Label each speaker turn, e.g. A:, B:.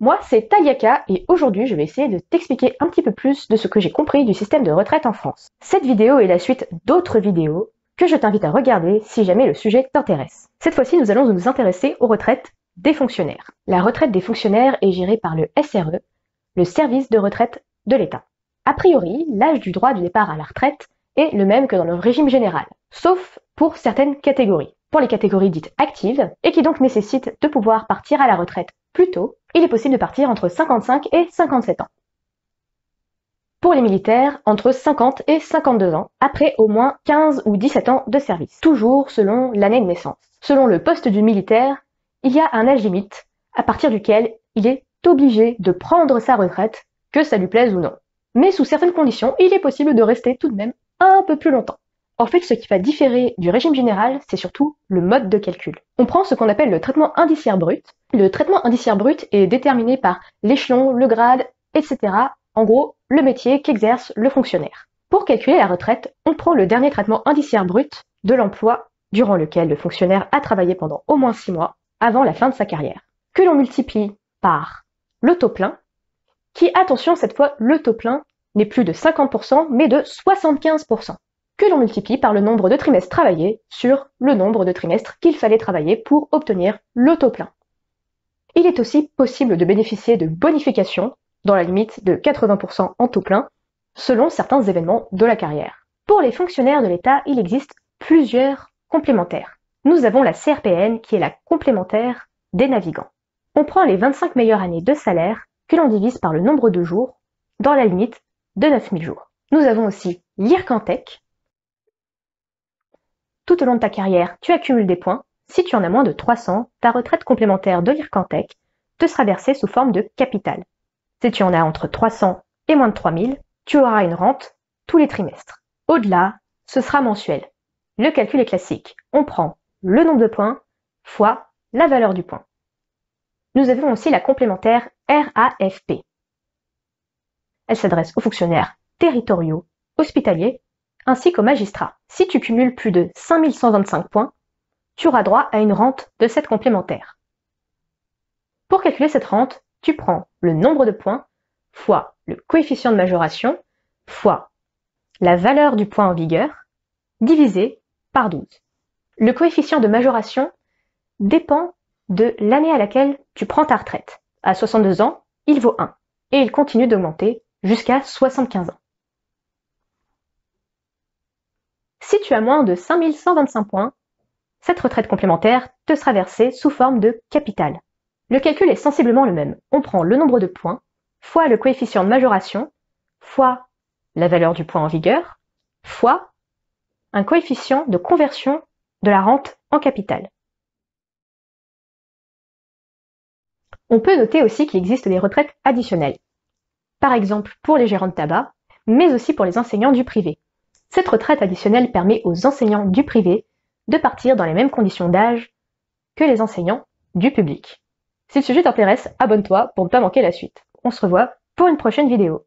A: Moi, c'est Taliaka et aujourd'hui, je vais essayer de t'expliquer un petit peu plus de ce que j'ai compris du système de retraite en France. Cette vidéo est la suite d'autres vidéos que je t'invite à regarder si jamais le sujet t'intéresse. Cette fois-ci, nous allons nous intéresser aux retraites des fonctionnaires. La retraite des fonctionnaires est gérée par le SRE, le service de retraite de l'État. A priori, l'âge du droit du départ à la retraite est le même que dans le régime général, sauf pour certaines catégories. Pour les catégories dites actives, et qui donc nécessitent de pouvoir partir à la retraite plus tôt, il est possible de partir entre 55 et 57 ans. Pour les militaires, entre 50 et 52 ans, après au moins 15 ou 17 ans de service, toujours selon l'année de naissance. Selon le poste du militaire, il y a un âge limite à partir duquel il est obligé de prendre sa retraite, que ça lui plaise ou non. Mais sous certaines conditions, il est possible de rester tout de même un peu plus longtemps. En fait, ce qui va différer du régime général, c'est surtout le mode de calcul. On prend ce qu'on appelle le traitement indiciaire brut. Le traitement indiciaire brut est déterminé par l'échelon, le grade, etc. En gros, le métier qu'exerce le fonctionnaire. Pour calculer la retraite, on prend le dernier traitement indiciaire brut de l'emploi durant lequel le fonctionnaire a travaillé pendant au moins 6 mois avant la fin de sa carrière, que l'on multiplie par le taux plein, qui, attention, cette fois, le taux plein n'est plus de 50%, mais de 75%. Que l'on multiplie par le nombre de trimestres travaillés sur le nombre de trimestres qu'il fallait travailler pour obtenir le taux plein. Il est aussi possible de bénéficier de bonifications dans la limite de 80% en taux plein selon certains événements de la carrière. Pour les fonctionnaires de l'État, il existe plusieurs complémentaires. Nous avons la CRPN qui est la complémentaire des navigants. On prend les 25 meilleures années de salaire que l'on divise par le nombre de jours dans la limite de 9000 jours. Nous avons aussi l'IRCANTEC. Tout au long de ta carrière, tu accumules des points. Si tu en as moins de 300, ta retraite complémentaire de l'IRCANTEC te sera versée sous forme de capital. Si tu en as entre 300 et moins de 3000, tu auras une rente tous les trimestres. Au-delà, ce sera mensuel. Le calcul est classique. On prend le nombre de points fois la valeur du point. Nous avons aussi la complémentaire RAFP. Elle s'adresse aux fonctionnaires territoriaux, hospitaliers, ainsi qu'aux magistrats. Si tu cumules plus de 5125 points, tu auras droit à une rente de cette complémentaire. Pour calculer cette rente, tu prends le nombre de points fois le coefficient de majoration fois la valeur du point en vigueur divisé par 12. Le coefficient de majoration dépend de l'année à laquelle tu prends ta retraite. À 62 ans, il vaut 1 et il continue d'augmenter jusqu'à 75 ans. Si tu as moins de 5125 points, cette retraite complémentaire te sera versée sous forme de capital. Le calcul est sensiblement le même. On prend le nombre de points fois le coefficient de majoration fois la valeur du point en vigueur fois un coefficient de conversion de la rente en capital. On peut noter aussi qu'il existe des retraites additionnelles. Par exemple pour les gérants de tabac, mais aussi pour les enseignants du privé. Cette retraite additionnelle permet aux enseignants du privé de partir dans les mêmes conditions d'âge que les enseignants du public. Si le sujet t'intéresse, abonne-toi pour ne pas manquer la suite. On se revoit pour une prochaine vidéo.